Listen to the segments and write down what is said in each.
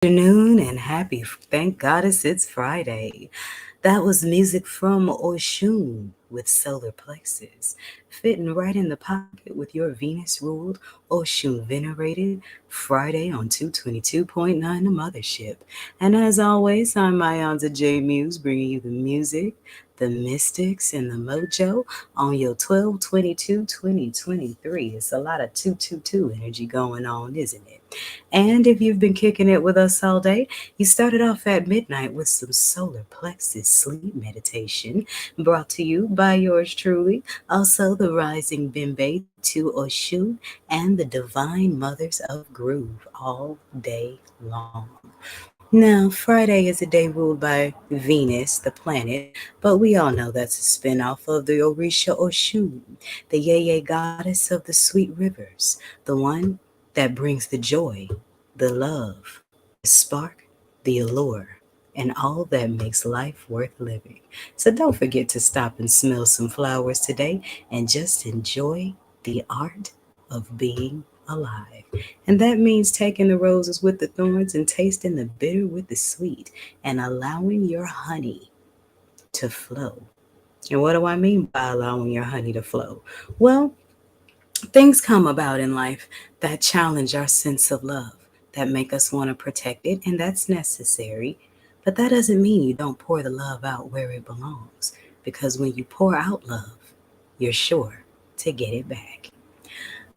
Afternoon and happy, thank goddess it's Friday. That was music from Osun with solar plexus, fitting right in the pocket with your Venus ruled, Osun venerated Friday on 222.9 the Mothership. And as always, I'm Mayonza J Muse bringing you the music, the mystics, and the mojo on your 12/22/2023. It's a lot of 222 energy going on, isn't it? And if you've been kicking it with us all day, you started off at midnight with some solar plexus sleep meditation brought to you by yours truly. Also, the rising Bimbe to Oshun and the divine mothers of groove all day long. Now, Friday is a day ruled by Venus, the planet, but we all know that's a spinoff of the Orisha Oshun, the Yeye goddess of the sweet rivers, the one that brings the joy, the love, the spark, the allure, and all that makes life worth living. So don't forget to stop and smell some flowers today and just enjoy the art of being alive. And that means taking the roses with the thorns and tasting the bitter with the sweet and allowing your honey to flow. And what do I mean by allowing your honey to flow? Well, things come about in life that challenge our sense of love, that make us want to protect it, and that's necessary. But that doesn't mean you don't pour the love out where it belongs, because when you pour out love, you're sure to get it back.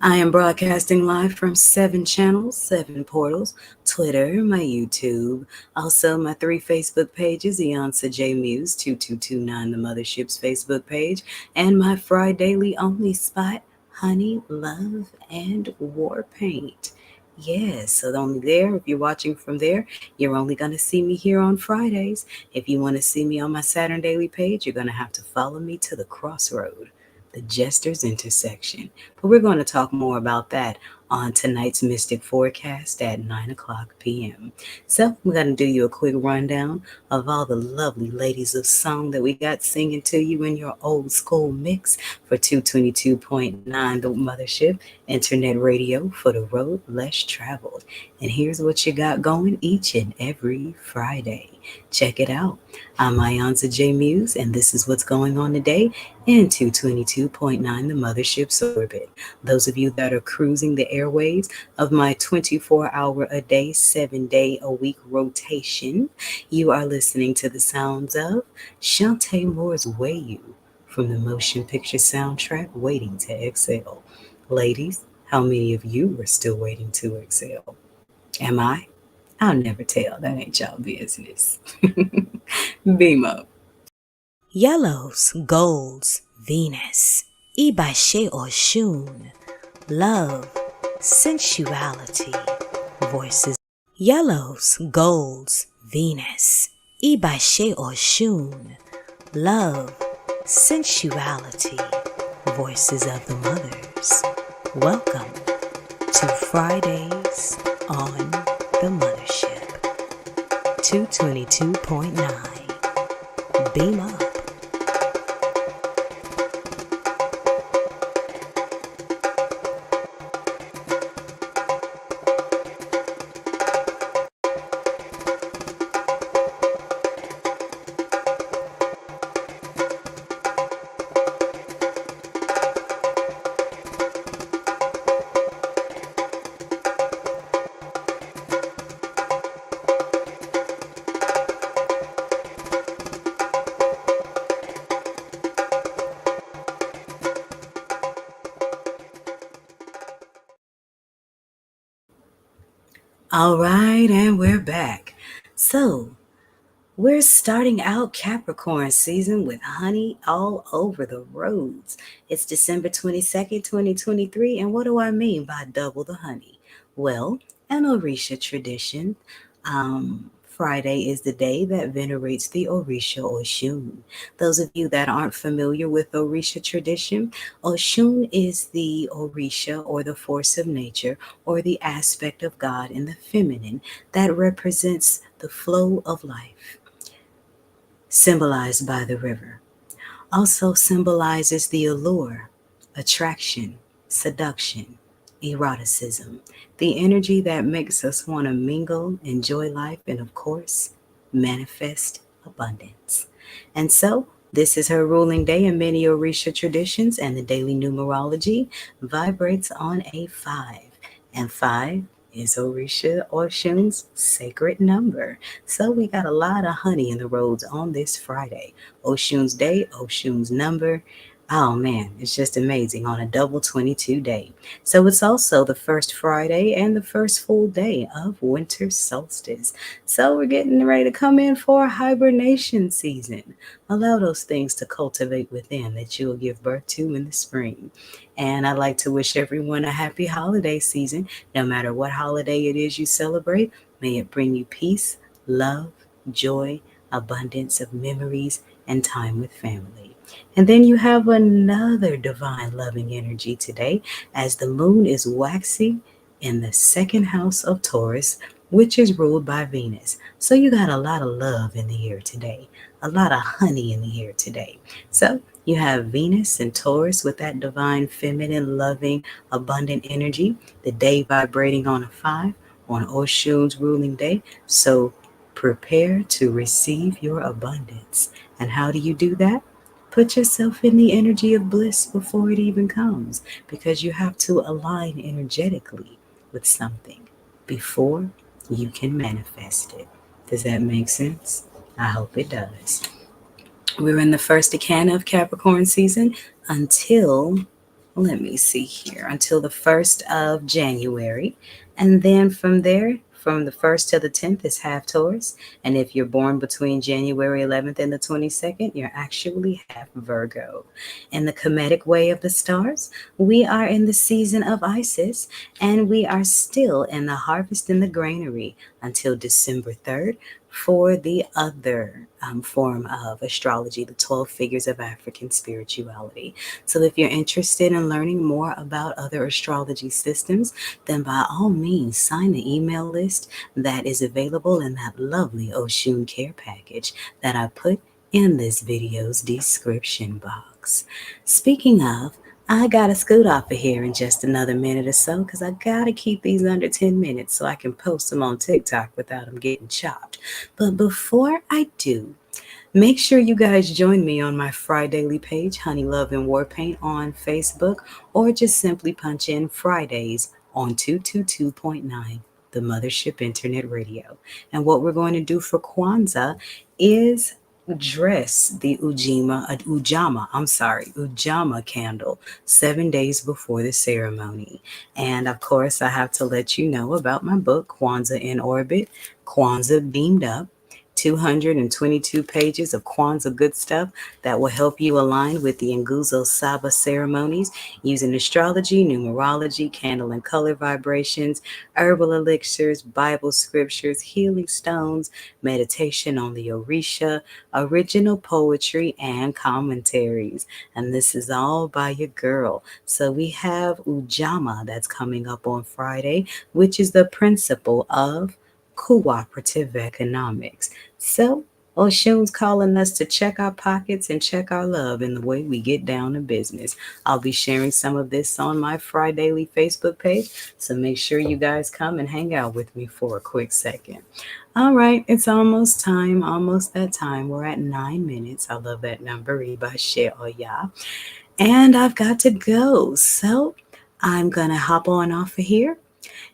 I am broadcasting live from 7 channels, 7 portals, Twitter, my YouTube, also my 3 Facebook pages, Eonsa J Muse, 222.9 the Mothership's Facebook page, and my Fridaily only spot, Honey, Love, and War Paint. Yes, so only there, if you're watching from there, you're only going to see me here on Fridays. If you want to see me on my Saturn Daily page, you're going to have to follow me to the crossroad, the Jester's intersection. But we're going to talk more about that on tonight's Mystic Forecast at 9 o'clock p.m. So we're going to do you a quick rundown of all the lovely ladies of song that we got singing to you in your old school mix for 222.9 the Mothership Internet Radio for the road less traveled. And here's what you got going each and every Friday. Check it out. I'm Ionza J Muse, and this is what's going on today in 222.9 the Mothership's orbit. Those of you that are cruising the airwaves of my 24-hour a day, 7-day a week rotation, you are listening to the sounds of Shantae Moore's Way You from the motion picture soundtrack Waiting to Exhale. Ladies, how many of you are still waiting to exhale? Am I? I'll never tell. That ain't y'all business. Beam up. Yellows, golds, Venus, Ibashe Oshun, love, sensuality, voices. Yellows, golds, Venus, Ibashe Oshun, love, sensuality, voices of the mothers. Welcome to Fridays on the Mothership. 222.9. Beam up. All right, and we're back. So, we're starting out Capricorn season with honey all over the roads. It's December 22nd, 2023, and what do I mean by double the honey? Well, an Orisha tradition. Friday is the day that venerates the Orisha Oshun. Those of you that aren't familiar with Orisha tradition, Oshun is the Orisha or the force of nature or the aspect of God in the feminine that represents the flow of life, symbolized by the river. Also symbolizes the allure, attraction, seduction, eroticism, the energy that makes us want to mingle, enjoy life, and of course, manifest abundance. And so, this is her ruling day in many Orisha traditions, and the daily numerology vibrates on a 5. And 5 is Orisha Oshun's sacred number. So we got a lot of honey in the roads on this Friday. Oshun's day, Oshun's number. Oh man, it's just amazing on a double 22 day. So it's also the first Friday and the first full day of winter solstice. So we're getting ready to come in for hibernation season. Allow those things to cultivate within that you will give birth to in the spring. And I'd like to wish everyone a happy holiday season. No matter what holiday it is you celebrate, may it bring you peace, love, joy, abundance of memories, and time with family. And then you have another divine loving energy today as the moon is waxing in the second house of Taurus, which is ruled by Venus. So you got a lot of love in the air today, a lot of honey in the air today. So you have Venus and Taurus with that divine, feminine, loving, abundant energy. The day vibrating on a 5 on Oshun's ruling day. So prepare to receive your abundance. And how do you do that? Put yourself in the energy of bliss before it even comes, because you have to align energetically with something before you can manifest it. Does that make sense? I hope it does. We're in the first decana of Capricorn season until, let me see here, until the 1st of January. And then from there, from the 1st to the 10th is half Taurus. And if you're born between January 11th and the 22nd, you're actually half Virgo. In the Kemetic way of the stars, we are in the season of Isis, and we are still in the harvest in the granary until December 3rd for the other form of astrology, the 12 figures of African spirituality. So if you're interested in learning more about other astrology systems, then by all means sign the email list that is available in that lovely Oshun care package that I put in this video's description box. Speaking of, I gotta scoot off of here in just another minute or so because I gotta keep these under 10 minutes so I can post them on TikTok without them getting chopped. But before I do, make sure you guys join me on my Fridaily page, Honey Love and War Paint on Facebook, or just simply punch in Fridays on 222.9, the Mothership Internet Radio. And what we're going to do for Kwanzaa is dress the Ujama candle 7 days before the ceremony. And of course, I have to let you know about my book, Kwanzaa in Orbit, Kwanzaa Beamed Up. 222 pages of Kwanzaa good stuff that will help you align with the Nguzo Saba ceremonies using astrology, numerology, candle and color vibrations, herbal elixirs, Bible scriptures, healing stones, meditation on the Orisha, original poetry, and commentaries. And this is all by your girl. So we have Ujama that's coming up on Friday, which is the principle of cooperative economics. So, Oshun's calling us to check our pockets and check our love in the way we get down to business. I'll be sharing some of this on my Fridaily Facebook page, so make sure you guys come and hang out with me for a quick second. All right, it's almost time, almost that time. We're at 9 minutes. I love that number, Ibashe Oya. And I've got to go. So, I'm going to hop on off of here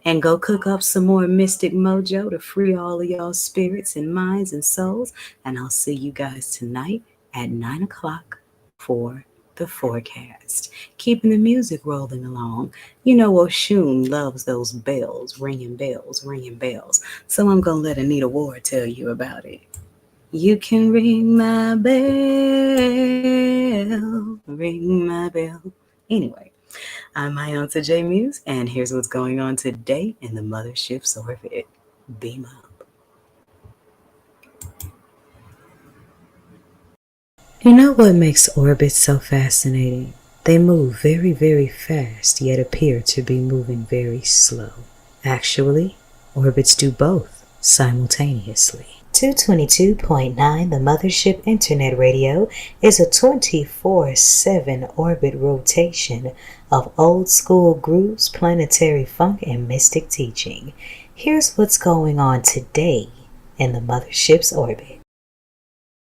and go cook up some more mystic mojo to free all of y'all spirits and minds and souls. And I'll see you guys tonight at 9 o'clock for the forecast. Keeping the music rolling along. You know, Oshun loves those bells, ringing bells, ringing bells. So I'm going to let Anita Ward tell you about it. You can ring my bell, ring my bell. Anyway, I'm my Auntie J Muse, and here's what's going on today in the Mothership's orbit. Beam up. You know what makes orbits so fascinating? They move very, very fast, yet appear to be moving very slow. Actually, orbits do both simultaneously. 222.9, the Mothership Internet Radio, is a 24/7 orbit rotation of old school grooves, planetary funk, and mystic teaching. Here's what's going on today in the Mothership's orbit.